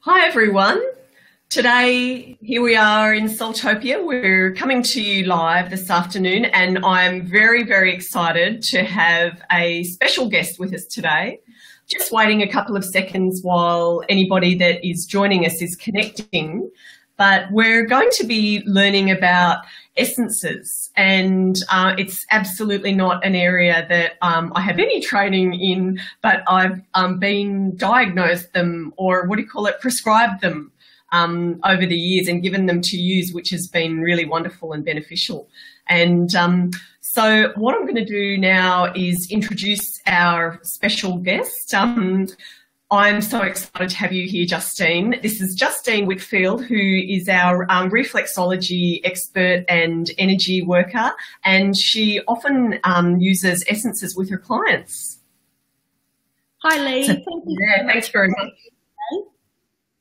Hi everyone. Today, here we are in Soultopia. We're coming to you live this afternoon and I'm very, very excited to have a special guest with us today. Just waiting a couple of seconds while anybody that is joining us is connecting. But we're going to be learning about essences, and it's absolutely not an area that I have any training in, but I've been diagnosed them, or what do you call it, prescribed them over the years and given them to use, which has been really wonderful and beneficial. And so what I'm going to do now is introduce our special guest. I'm so excited to have you here, Justine. This is Justine Whitfield, who is our reflexology expert and energy worker, and she often uses essences with her clients. Hi, Lee. So, Thank you. Yeah, thanks very much.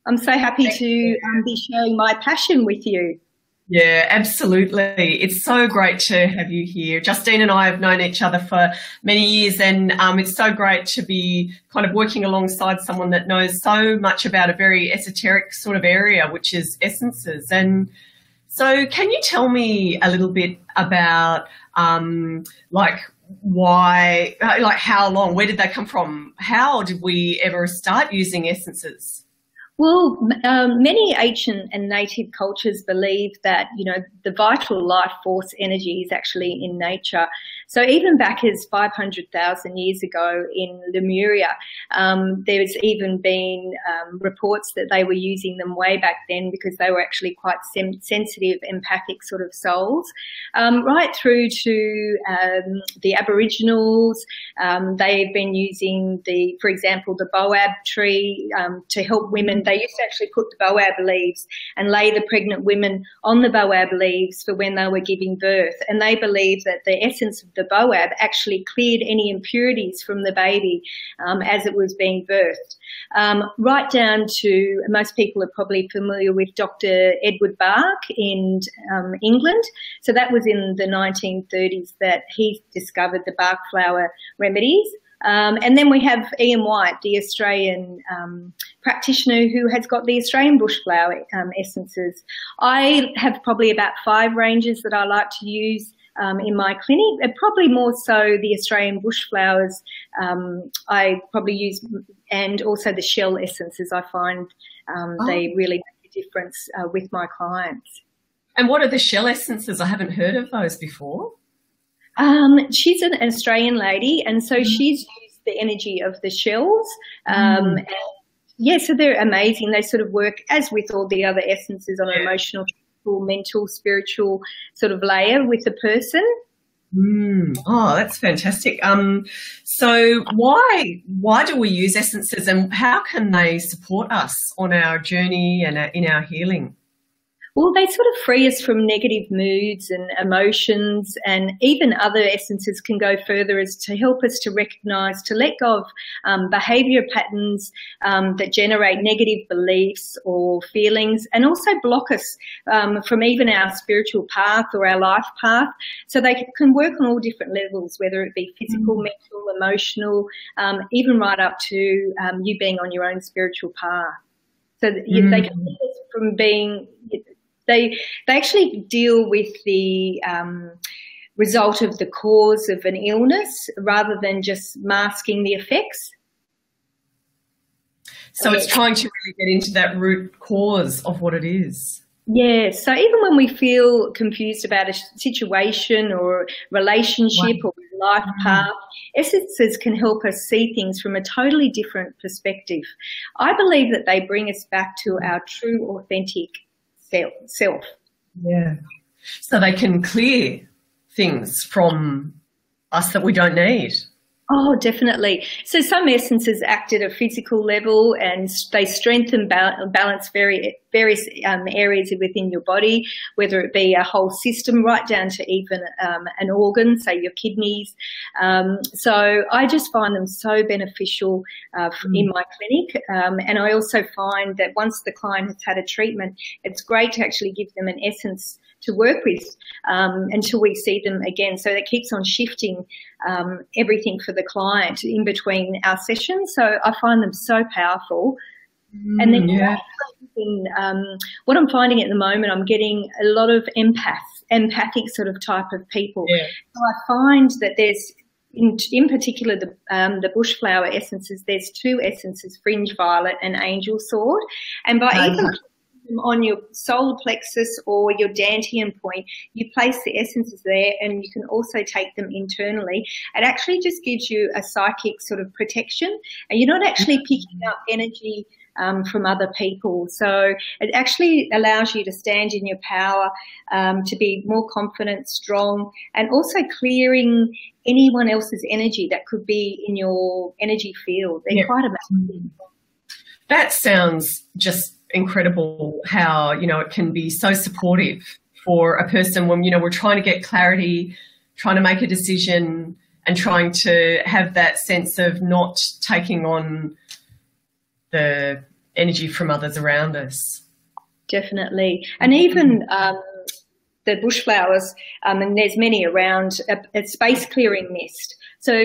I'm so happy to be sharing my passion with you. Yeah, absolutely. It's so great to have you here. Justine and I have known each other for many years, and it's so great to be kind of working alongside someone that knows so much about a very esoteric sort of area, which is essences. And so can you tell me a little bit about like why, like how long, where did they come from? How did we ever start using essences? Well, many ancient and native cultures believe that, the vital life force energy is actually in nature. So even back as 500,000 years ago in Lemuria, there's even been reports that they were using them way back then because they were actually quite sensitive, empathic sort of souls. Right through to the Aboriginals, they've been using for example, the boab tree to help women. They used to actually put the boab leaves and lay the pregnant women on the boab leaves for when they were giving birth. And they believe that the essence of the boab actually cleared any impurities from the baby as it was being birthed. Right down to, most people are probably familiar with Dr. Edward Bach in England. So that was in the 1930s that he discovered the Bach flower remedies. And then we have Ian White, the Australian practitioner who has got the Australian bushflower essences. I have probably about 5 ranges that I like to use in my clinic, and probably more so the Australian bushflowers I probably use, and also the shell essences. I find they really make a difference with my clients. And what are the shell essences? I haven't heard of those before. She's an Australian lady, and so she's used the energy of the shells. And yeah, so they're amazing. They sort of work, as with all the other essences, on an emotional, mental, spiritual sort of layer with the person. Oh, that's fantastic. So why do we use essences, and how can they support us on our journey and in our healing? Well, they sort of free us from negative moods and emotions, and even other essences can go further as to help us to recognise, to let go of behaviour patterns that generate negative beliefs or feelings, and also block us from even our spiritual path or our life path. So they can work on all different levels, whether it be physical, mental, emotional, even right up to you being on your own spiritual path. So that they can keep us from being... They actually deal with the result of the cause of an illness rather than just masking the effects. So it's trying to really get into that root cause of what it is. Yeah, so even when we feel confused about a situation or relationship or life path, essences can help us see things from a totally different perspective. I believe that they bring us back to our true, authentic self. Yeah. So they can clear things from us that we don't need. Oh, definitely. So some essences act at a physical level, and they strengthen, balance various areas within your body, whether it be a whole system right down to even an organ, say your kidneys. So I just find them so beneficial in my clinic. And I also find that once the client has had a treatment, it's great to actually give them an essence to work with until we see them again. So that keeps on shifting everything for the client in between our sessions. So I find them so powerful. And then Yeah. what I'm finding at the moment, I'm getting a lot of empathic sort of type of people. Yeah. So I find that there's, in particular, the bushflower essences, there's two essences, fringe violet and angel sword. And by either putting them on your solar plexus or your dantian point, you place the essences there, and you can also take them internally. It actually just gives you a psychic sort of protection, and you're not actually picking up energy from other people. So it actually allows you to stand in your power, to be more confident, strong, and also clearing anyone else's energy that could be in your energy field. They're quite amazing. That sounds just incredible, how, you know, it can be so supportive for a person when, you know, we're trying to get clarity, trying to make a decision, and trying to have that sense of not taking on the energy from others around us. Definitely. And even the bushflowers, and there's many around, a space clearing mist. So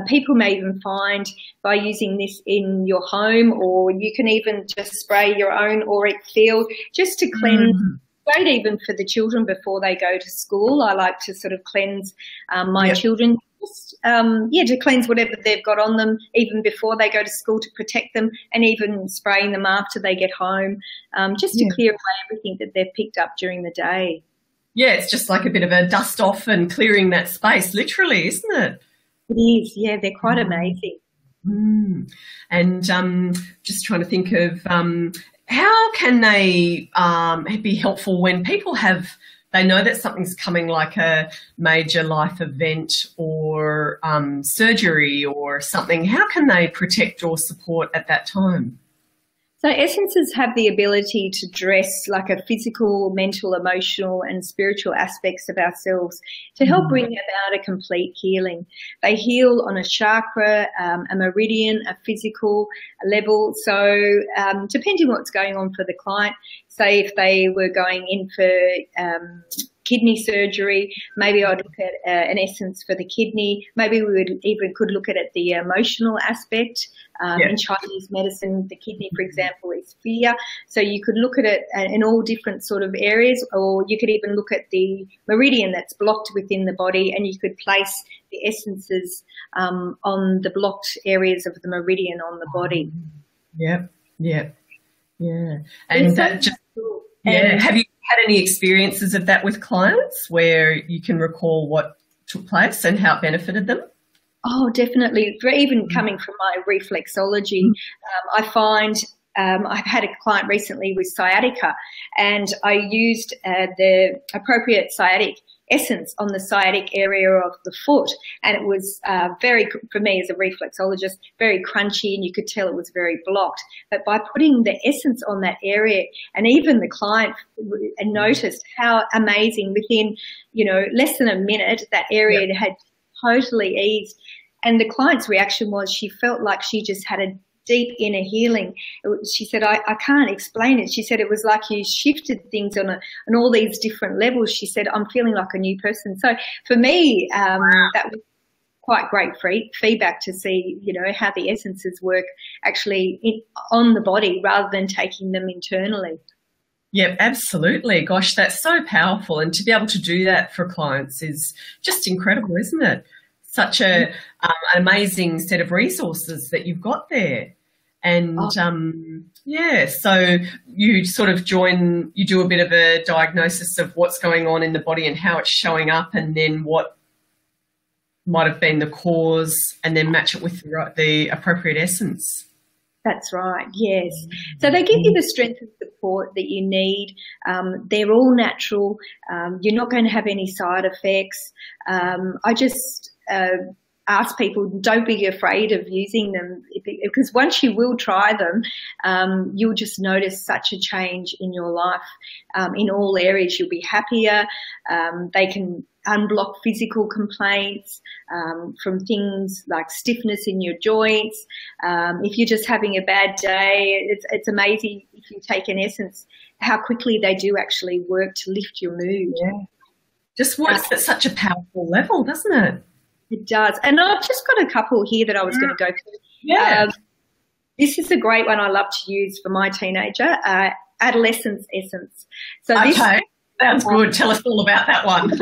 people may even find by using this in your home, or you can even just spray your own auric field just to cleanse. Great even for the children before they go to school. I like to sort of cleanse my children, just, to cleanse whatever they've got on them even before they go to school, to protect them, and even spraying them after they get home, just to clear away everything that they've picked up during the day. Yeah, it's just like a bit of a dust off and clearing that space, literally, isn't it? It is, yeah, they're quite amazing. And just trying to think of how can they be helpful when people they know that something's coming, like a major life event or surgery or something. How can they protect or support at that time? So essences have the ability to dress like a physical, mental, emotional and spiritual aspects of ourselves to help bring about a complete healing. They heal on a chakra, a meridian, a physical level. So depending on what's going on for the client, say if they were going in for kidney surgery, maybe I'd look at an essence for the kidney. Maybe we could look at it, the emotional aspect. In Chinese medicine, the kidney, for example, is fear. So you could look at it in all different sort of areas, or you could even look at the meridian that's blocked within the body, and you could place the essences on the blocked areas of the meridian on the body. Yeah. And that just, have you had any experiences of that with clients where you can recall what took place and how it benefited them? Oh, definitely. Even coming from my reflexology, I find I've had a client recently with sciatica, and I used the appropriate sciatic essence on the sciatic area of the foot, and it was for me as a reflexologist, very crunchy, and you could tell it was very blocked. But by putting the essence on that area, and even the client noticed how amazing within, less than a minute, that area had totally eased. And the client's reaction was she felt like she just had a deep inner healing. She said, I can't explain it. She said it was like you shifted things on all these different levels. She said, I'm feeling like a new person. So for me, that was quite great feedback to see, how the essences work actually on the body rather than taking them internally. Yeah, absolutely. Gosh, that's so powerful. And to be able to do that for clients is just incredible, isn't it? Such an amazing set of resources that you've got there. And so you sort of you do a bit of a diagnosis of what's going on in the body and how it's showing up, and then what might have been the cause, and then match it with the appropriate essence. That's right, yes. So they give you the strength and support that you need. They're all natural. You're not going to have any side effects. I just ask people, don't be afraid of using them, because once you will try them, you'll just notice such a change in your life in all areas. You'll be happier. They can unblock physical complaints from things like stiffness in your joints. If you're just having a bad day, it's amazing if you take an essence, how quickly they do actually work to lift your mood. Yeah. Just works at such a powerful level, doesn't it? It does. And I've just got a couple here that I was going to go through. Yeah. This is a great one I love to use for my teenager, Adolescence Essence. So okay, sounds good. Tell us all about that one.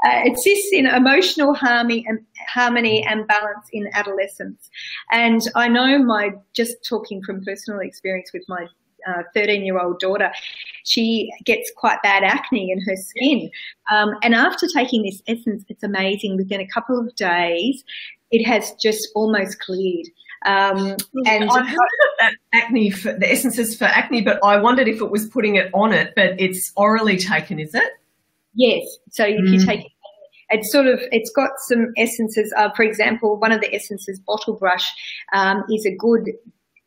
It assists in emotional harmony and balance in adolescence. And I know just talking from personal experience with my 13-year-old daughter, she gets quite bad acne in her skin. And after taking this essence, it's amazing. Within a couple of days, it has just almost cleared. And I've heard that acne, the essences for acne, but I wondered if it was putting it on it, but it's orally taken, is it? Yes. So if you take it, it's got some essences. For example, one of the essences, Bottle Brush, is a good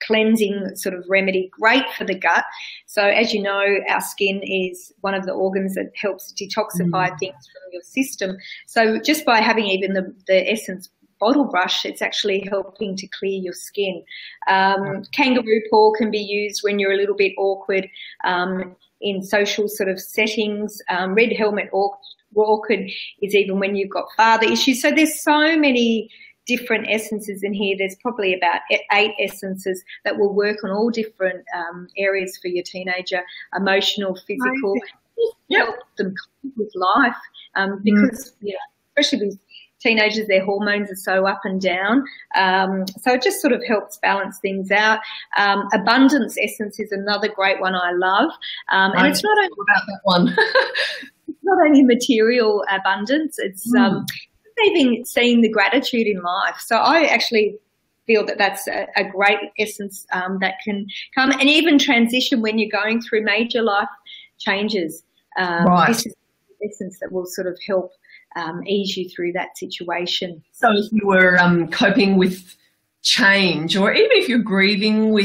cleansing sort of remedy, great for the gut. So as you know, our skin is one of the organs that helps detoxify things from your system. So just by having even the essence Bottle Brush, it's actually helping to clear your skin. Kangaroo paw can be used when you're a little bit awkward in social sort of settings. Red helmet orchid is even when you've got father issues. So there's so many different essences in here. There's probably about 8 essences that will work on all different areas for your teenager, emotional, physical, help them cope with life because, especially with teenagers, their hormones are so up and down. So it just sort of helps balance things out. Abundance Essence is another great one I love. And it's not only about that one. It's not only material abundance, it's even seeing the gratitude in life. So I actually feel that that's a great essence that can come and even transition when you're going through major life changes. This is an essence that will sort of help ease you through that situation. So if you were coping with change, or even if you're grieving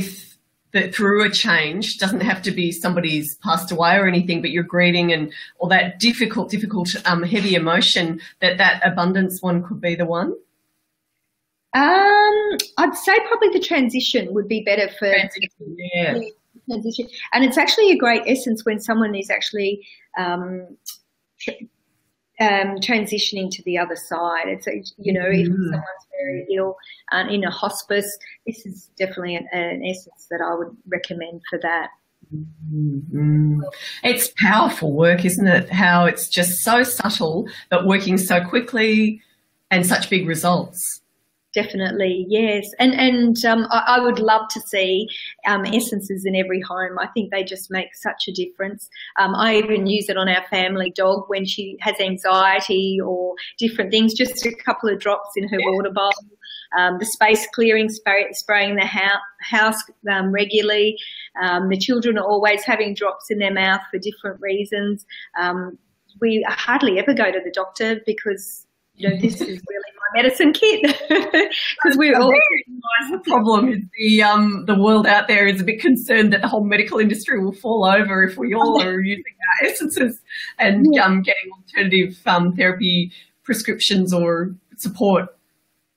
through a change, doesn't have to be somebody's passed away or anything, but you're grieving and all that difficult, heavy emotion, that abundance one could be the one? I'd say probably the transition would be better for transition. And it's actually a great essence when someone is actually transitioning to the other side. It's, if someone's very ill and in a hospice, this is definitely an essence that I would recommend for that. It's powerful work, isn't it? How it's just so subtle, but working so quickly and such big results. Definitely, yes. And I would love to see essences in every home. I think they just make such a difference. I even use it on our family dog when she has anxiety or different things, just a couple of drops in her water bowl. The space clearing, spraying the house regularly. The children are always having drops in their mouth for different reasons. We hardly ever go to the doctor because this is really my medicine kit because we're all. The problem is the world out there is a bit concerned that the whole medical industry will fall over if we all are using our essences and getting alternative therapy prescriptions or support.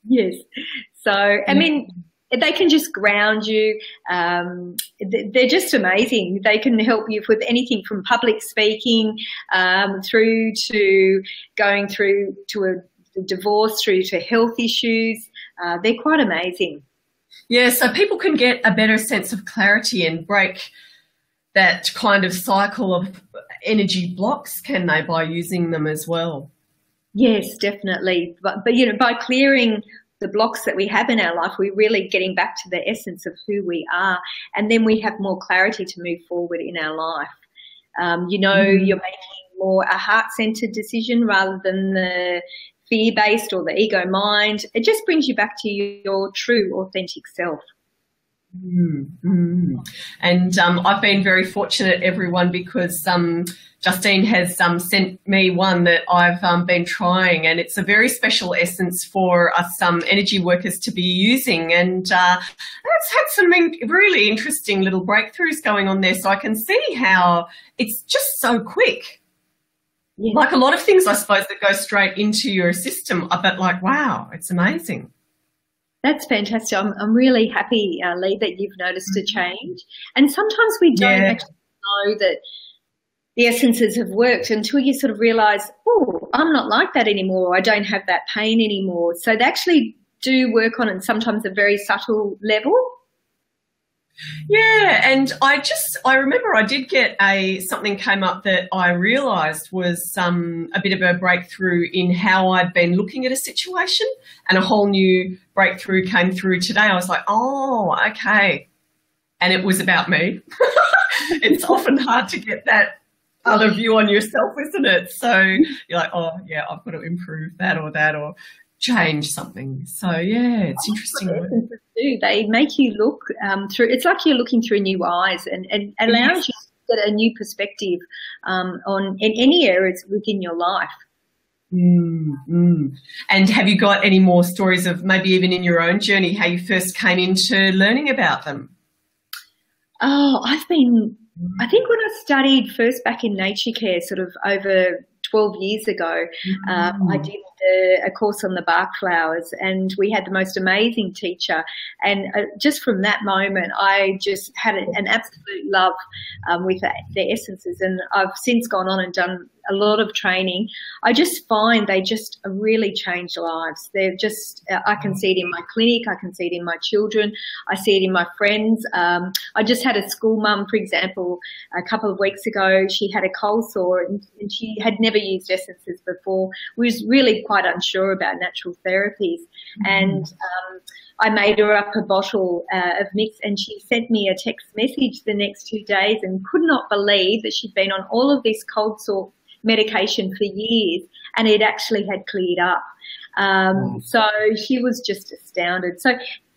Yes. So, I mean, they can just ground you. They're just amazing. They can help you with anything from public speaking through to going through to a divorce, through to health issues. They're quite amazing. Yeah, so people can get a better sense of clarity and break that kind of cycle of energy blocks, can they, by using them as well? Yes, definitely. But by clearing the blocks that we have in our life, we're really getting back to the essence of who we are, and then we have more clarity to move forward in our life. You're making more a heart-centered decision rather than the fear-based or the ego mind. It just brings you back to your true, authentic self. And I've been very fortunate, everyone, because Justine has sent me one that I've been trying, and it's a very special essence for us energy workers to be using, and it's had some really interesting little breakthroughs going on there, so I can see how it's just so quick. Yeah. Like a lot of things, I suppose, that go straight into your system, but like, wow, it's amazing. That's fantastic. I'm really happy, Lee, that you've noticed a change. And sometimes we don't actually know that the essences have worked until you sort of realise, oh, I'm not like that anymore. I don't have that pain anymore. So they actually do work on it, sometimes a very subtle level. Yeah, and I remember I did get something came up that I realised was a bit of a breakthrough in how I'd been looking at a situation, and a whole new breakthrough came through today. I was like, oh, okay. And it was about me. It's often hard to get that other view on yourself, isn't it? So you're like, oh, yeah, I've got to improve that or change something. So, yeah, it's interesting. They make you look through, it's like you're looking through new eyes and allows you to get a new perspective on in any areas within your life. And have you got any more stories of maybe even in your own journey, how you first came into learning about them? Oh, I think when I studied first back in nature care, sort of over 12 years ago, I did a course on the bark flowers, and we had the most amazing teacher. And just from that moment, I just had an absolute love with the essences. And I've since gone on and done a lot of training. I just find they just really change lives. They're just, I can see it in my clinic. I can see it in my children. I see it in my friends. I just had a school mum, for example, a couple of weeks ago. She had a cold sore and she had never used essences before. Was really quite unsure about natural therapies. And I made her up a bottle of mix, and she sent me a text message the next 2 days and could not believe that she'd been on all of this cold sore medication for years and it actually had cleared up. So she was just astounded. So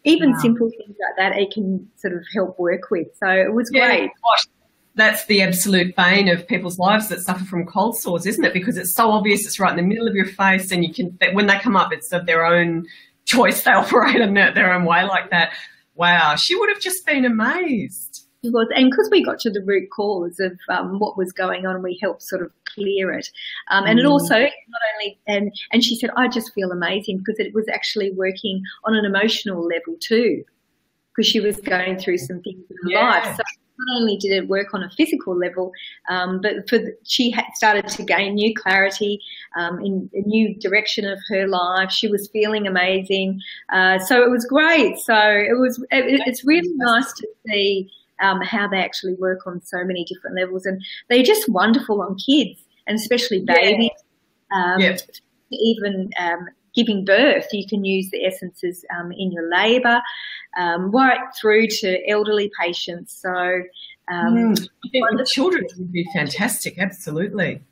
even simple things like that, it can sort of help work with. So it was great. Gosh, that's the absolute bane of people's lives that suffer from cold sores, isn't it? Because it's so obvious, it's right in the middle of your face, and when they come up, it's of their own choice. They operate in their own way like that. Wow, she would have just been amazed. It was, and because we got to the root cause of what was going on, we helped sort of clear it. And it also not only, and she said, I just feel amazing because it was actually working on an emotional level too, because she was going through some things in her life. So not only did it work on a physical level, but she had started to gain new clarity in a new direction of her life. She was feeling amazing. So it was great. So it's really nice to see how they actually work on so many different levels, and they're just wonderful on kids, and especially babies. Even giving birth, you can use the essences in your labour, right through to elderly patients. So I think the children would be fantastic, absolutely.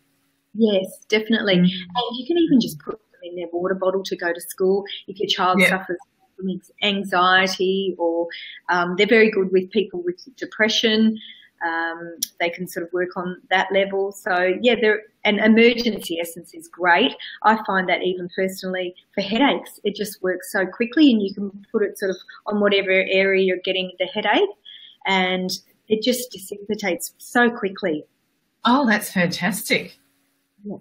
Yes, definitely. And you can even just put them in their water bottle to go to school if your child suffers from anxiety, or they're very good with people with depression. They can sort of work on that level. So and emergency essence is great. I find that even personally for headaches, it just works so quickly, and you can put it sort of on whatever area you're getting the headache, and it just dissipates so quickly. Oh, that's fantastic. Yeah.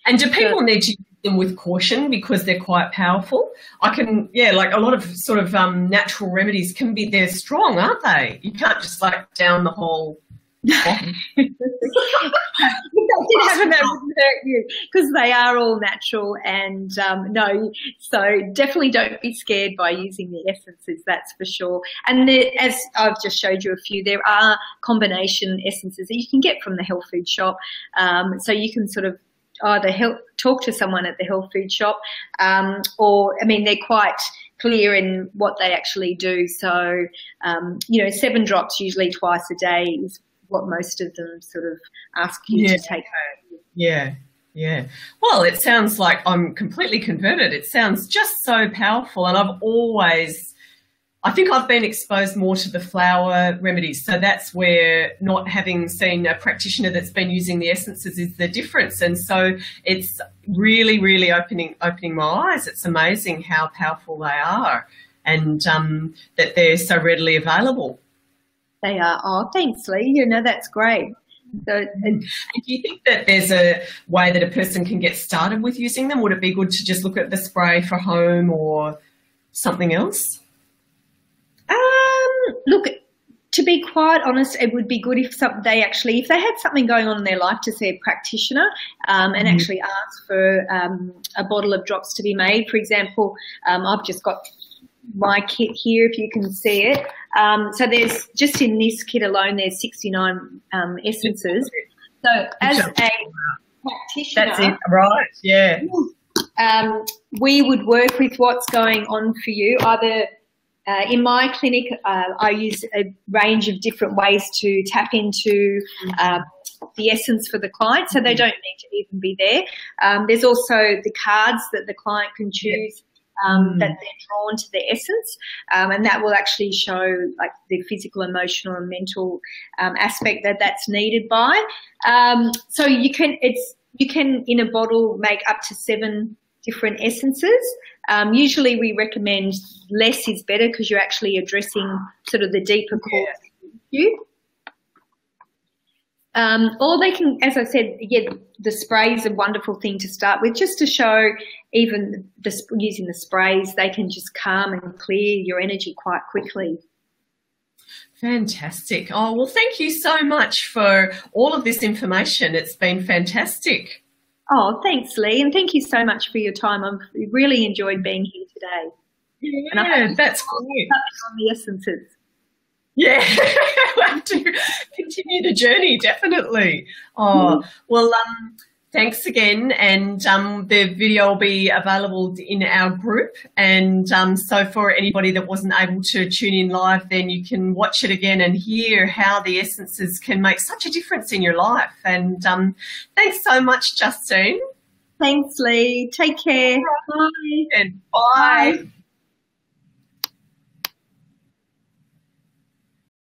And do people need to use them with caution because they're quite powerful? Like a lot of sort of natural remedies they're strong, aren't they? You can't just like down the whole bottle. Because they are all natural, and so definitely don't be scared by using the essences, that's for sure. And as I've just showed you a few, there are combination essences that you can get from the health food shop, so you can sort of either talk to someone at the health food shop, or they're quite clear in what they actually do. So 7 drops usually twice a day is what most of them sort of ask you to take home. Yeah. Well, it sounds like I'm completely converted. It sounds just so powerful, and I think I've been exposed more to the flower remedies. So that's where, not having seen a practitioner that's been using the essences, is the difference. And so it's really, really opening my eyes. It's amazing how powerful they are, and that they're so readily available. They are. Oh, thanks, Lee. That's great. So, and do you think that there's a way that a person can get started with using them? Would it be good to just look at the spray for home or something else? Look, to be quite honest, it would be good if they had something going on in their life, to see a practitioner and actually ask for a bottle of drops to be made. For example, I've just got my kit here, if you can see it. So there's just in this kit alone, there's 69 essences. So as a practitioner, that's it, right? Yeah. We would work with what's going on for you. Either in my clinic, I use a range of different ways to tap into the essence for the client, so they don't need to even be there. There's also the cards that the client can choose that they're drawn to the essence, and that will actually show like the physical, emotional, and mental aspect that's needed by. So you can in a bottle make up to 7 different essences. Usually we recommend less is better because you're actually addressing sort of the deeper core issue. Or they can, as I said, the spray is a wonderful thing to start with, just to show even using the sprays, they can just calm and clear your energy quite quickly. Fantastic. Oh, well, thank you so much for all of this information. It's been fantastic. Oh, thanks, Lee, and thank you so much for your time. I've really enjoyed being here today. Yeah, and that's great. On the essences. Yeah, we'll have to continue the journey, definitely. Oh, well, thanks again. And the video will be available in our group. And so for anybody that wasn't able to tune in live, then you can watch it again and hear how the essences can make such a difference in your life. And thanks so much, Justine. Thanks, Lee. Take care. Bye. And bye.